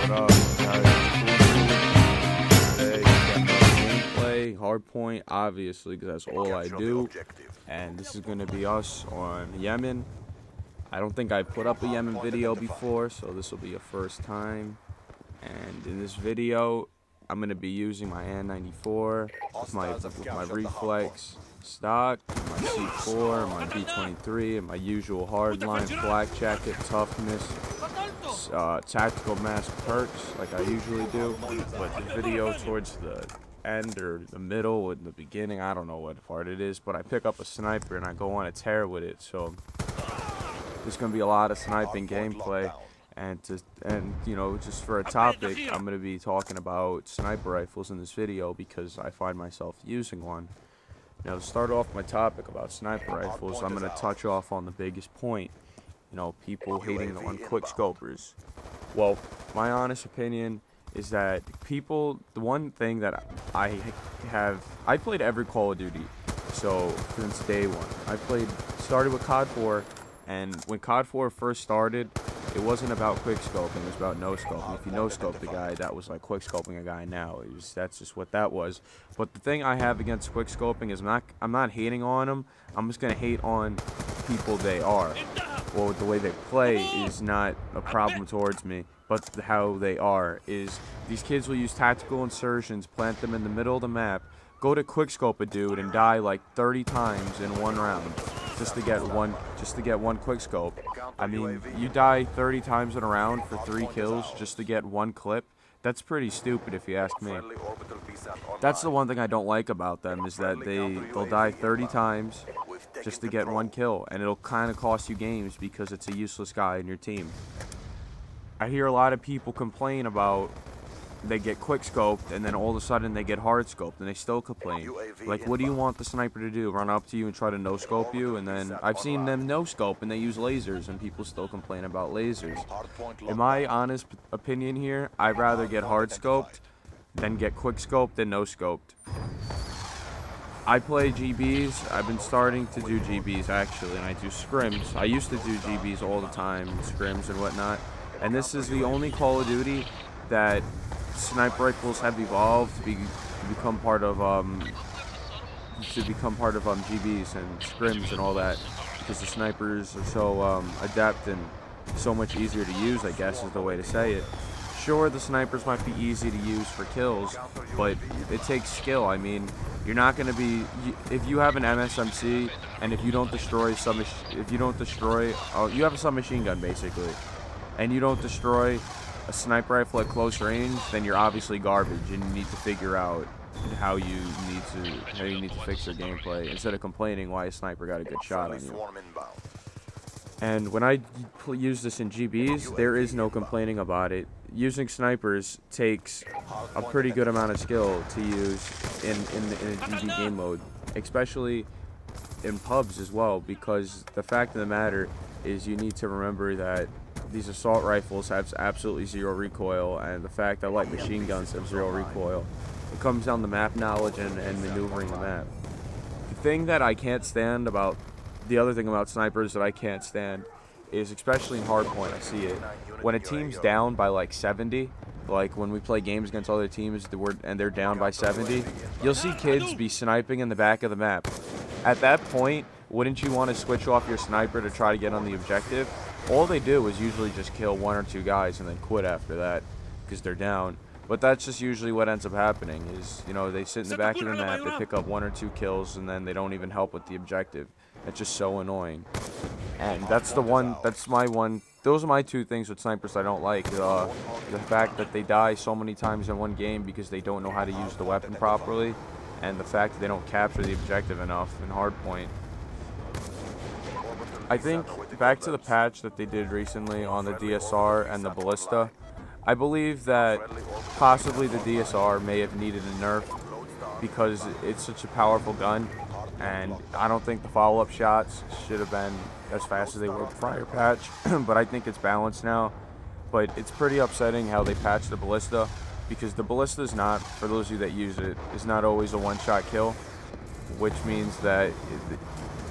What up, guys? Hey, got no gameplay, hardpoint, obviously, because that's all I do. And this is going to be us on Yemen. I don't think I put up a Yemen video before, so this will be a first time. And in this video, I'm going to be using my N94 with my reflex stock, my C4, my B23, and my usual hardline flak jacket, toughness, tactical mask perks like I usually do. But the video towards the end or the middle or in the beginning, I don't know what part it is, but I pick up a sniper and I go on a tear with it. So there's going to be a lot of sniping gameplay. And you know, just for a topic, I'm going to be talking about sniper rifles in this video because I find myself using one. Now, to start off my topic about sniper rifles, I'm going to touch off on the biggest point. You know, people hating on quickscopers. Well, my honest opinion is that the one thing that I played every Call of Duty, so since day one. Started with COD 4, and when COD 4 first started, it wasn't about quickscoping, it was about no-scoping. If you no-scoped the guy, that was like quickscoping a guy now. That's just what that was. But the thing I have against quickscoping is I'm not hating on them. I'm just going to hate on people they are. Well, the way they play is not a problem towards me, but how they are is these kids will use tactical insertions, plant them in the middle of the map, go to quickscope a dude and die like 30 times in one round. Just to get one quickscope. I mean, you die 30 times in a round for 3 kills just to get one clip. That's pretty stupid if you ask me. That's the one thing I don't like about them, is that they'll die 30 times just to get one kill, and it'll kind of cost you games because it's a useless guy in your team. I hear a lot of people complain about they get quick scoped and then all of a sudden they get hard scoped and they still complain. Like, what do you want the sniper to do? Run up to you and try to no scope you? And then I've seen them no scope and they use lasers and people still complain about lasers. In my honest opinion here, I'd rather get hard scoped than get quick scoped than no scoped. I play GBs. I've been starting to do GBs actually, and I do scrims. I used to do GBs all the time, scrims and whatnot. And this is the only Call of Duty that sniper rifles have evolved to become part of GBs and scrims and all that, because the snipers are so adept and so much easier to use, I guess is the way to say it. Sure, the snipers might be easy to use for kills, but it takes skill. I mean, you're not going to be, if you have an MSMC and if you don't destroy you have a submachine gun basically, and you don't destroy a sniper rifle at close range, then you're obviously garbage, and you need to figure out how you need to fix your gameplay instead of complaining why a sniper got a good shot on you. And when I use this in GBs, there is no complaining about it. Using snipers takes a pretty good amount of skill to use in a GB game mode, especially in pubs as well, because the fact of the matter is you need to remember that these assault rifles have absolutely zero recoil, and the fact that light machine guns have zero recoil. It comes down to map knowledge and maneuvering the map. The other thing about snipers that I can't stand is, especially in hardpoint, I see it. When a team's down by like 70, like when we play games against other teams and they're down by 70, you'll see kids be sniping in the back of the map. At that point, wouldn't you want to switch off your sniper to try to get on the objective? All they do is usually just kill 1 or 2 guys and then quit after that because they're down. But that's just usually what ends up happening is, you know, they sit in the back of the map, they pick up 1 or 2 kills, and then they don't even help with the objective. It's just so annoying. And those are my 2 things with snipers I don't like. The fact that they die so many times in one game because they don't know how to use the weapon properly, and the fact that they don't capture the objective enough in hardpoint. I think, back to the patch that they did recently on the DSR and the ballista, I believe that possibly the DSR may have needed a nerf because it's such a powerful gun, and I don't think the follow-up shots should have been as fast as they were prior patch, but I think it's balanced now. But it's pretty upsetting how they patched the ballista, because the ballista is not, for those of you that use it, is not always a one-shot kill, which means that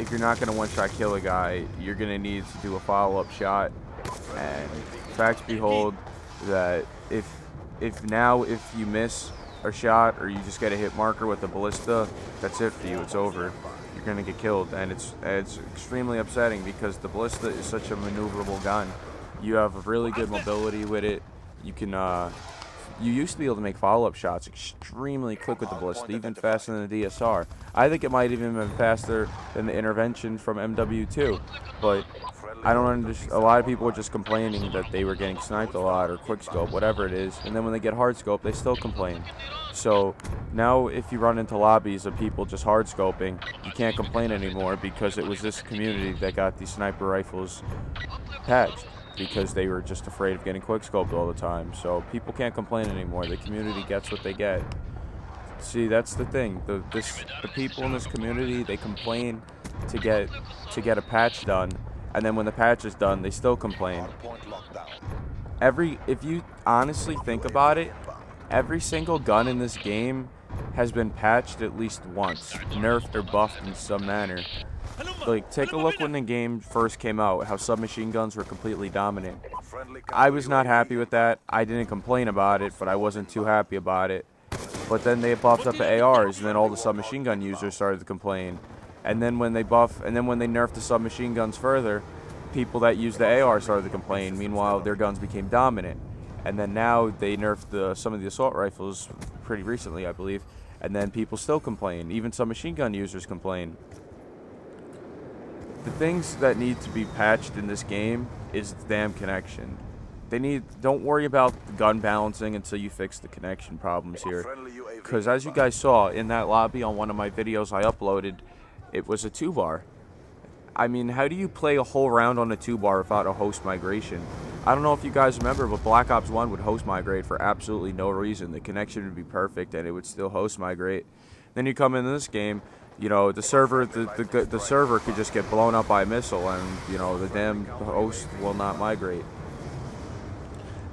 if you're not going to one-shot kill a guy, you're going to need to do a follow-up shot. And facts behold, that if you miss a shot or you just get a hit marker with the ballista, that's it for you. It's over. You're gonna get killed, and it's extremely upsetting because the ballista is such a maneuverable gun. You have really good mobility with it. You can you used to be able to make follow-up shots extremely quick with the ballista, even faster than the DSR. I think it might even been faster than the intervention from MW2, but I don't understand. A lot of people were just complaining that they were getting sniped a lot or quickscope, whatever it is, and then when they get hardscope, they still complain. So now if you run into lobbies of people just hardscoping, you can't complain anymore because it was this community that got these sniper rifles patched because they were just afraid of getting quickscoped all the time. So people can't complain anymore. The community gets what they get. See, that's the thing. The people in this community, they complain to get a patch done, and then when the patch is done, they still complain. If you honestly think about it, every single gun in this game has been patched at least once, nerfed or buffed in some manner. Like, take a look when the game first came out, how submachine guns were completely dominant. I was not happy with that. I didn't complain about it, but I wasn't too happy about it. But then they buffed up the ARs, and then all the submachine gun users started to complain. And then when they nerfed the submachine guns further, people that used the AR started to complain. Meanwhile, their guns became dominant. And then now they nerfed some of the assault rifles pretty recently, I believe. And then people still complain. Even some machine gun users complain. The things that need to be patched in this game is the damn connection. Don't worry about the gun balancing until you fix the connection problems here. Because as you guys saw in that lobby on one of my videos I uploaded, it was a 2-bar. I mean, how do you play a whole round on a 2-bar without a host migration? I don't know if you guys remember, but Black Ops 1 would host migrate for absolutely no reason. The connection would be perfect and it would still host migrate. Then you come into this game, you know, the server could just get blown up by a missile and, you know, the damn host will not migrate.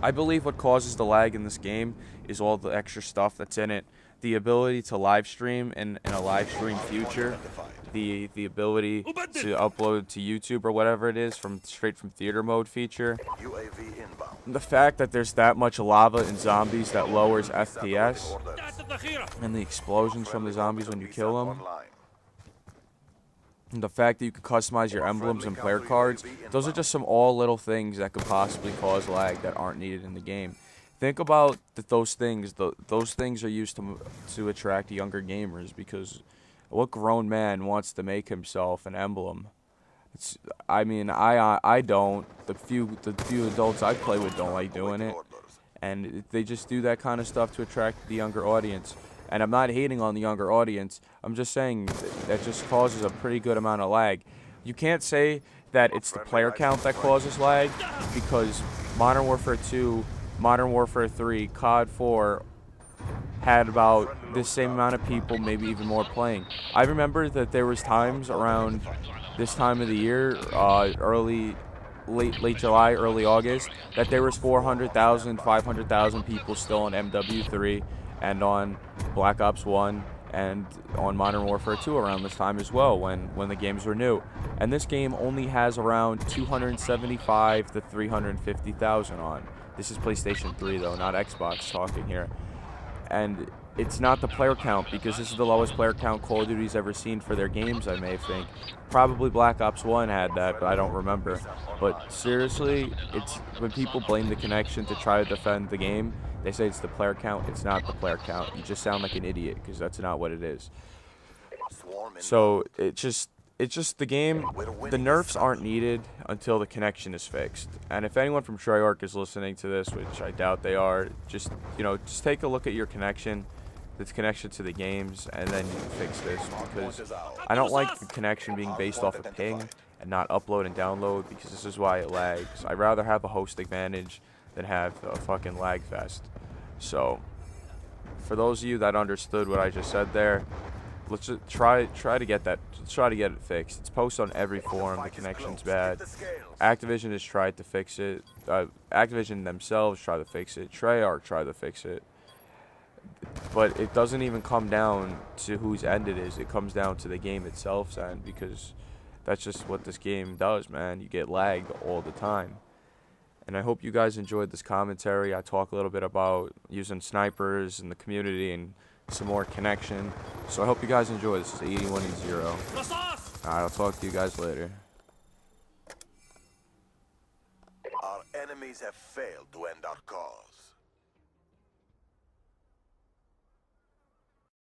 I believe what causes the lag in this game is all the extra stuff that's in it. The ability to live stream in a live stream future, the ability to upload to YouTube or whatever it is straight from theater mode feature. The fact that there's that much lava and zombies that lowers FPS, and the explosions from the zombies when you kill them. And the fact that you can customize your emblems and player cards, those are just some little things that could possibly cause lag that aren't needed in the game. Think about those things. Those things are used to attract younger gamers, because what grown man wants to make himself an emblem? I mean, I don't. The few adults I play with don't like doing it, and they just do that kind of stuff to attract the younger audience. And I'm not hating on the younger audience. I'm just saying that just causes a pretty good amount of lag. You can't say that it's the player count that causes lag, because Modern Warfare 2, Modern Warfare 3, COD 4 had about the same amount of people, maybe even more playing. I remember that there was times around this time of the year, late July, early August, that there was 400,000, 500,000 people still on MW3 and on Black Ops 1 and on Modern Warfare 2 around this time as well, when the games were new. And this game only has around 275 to 350,000 on. This is PlayStation 3 though, not Xbox talking here. And it's not the player count, because this is the lowest player count Call of Duty's ever seen for their games, I may think. Probably Black Ops 1 had that, but I don't remember. But seriously, it's when people blame the connection to try to defend the game, they say it's the player count. It's not the player count. You just sound like an idiot, because that's not what it is. So it's just the game. The nerfs aren't needed until the connection is fixed. And if anyone from Treyarch is listening to this, which I doubt they are, just take a look at your connection, the connection to the games, and then you can fix this, because I don't like the connection being based off of ping and not upload and download, because this is why it lags. I'd rather have a host advantage than have a fucking lag fest. So for those of you that understood what I just said there, let's just try to get that. Let's try to get it fixed. It's posted on every forum. The connection's bad. Activision has tried to fix it. Activision themselves tried to fix it. Treyarch tried to fix it. But it doesn't even come down to whose end it is. It comes down to the game itself's end, because that's just what this game does, man. You get lagged all the time. And I hope you guys enjoyed this commentary. I talk a little bit about using snipers in the community and some more connection. So I hope you guys enjoy. This is 81-0. Alright, I'll talk to you guys later. Our enemies have failed to end our cause.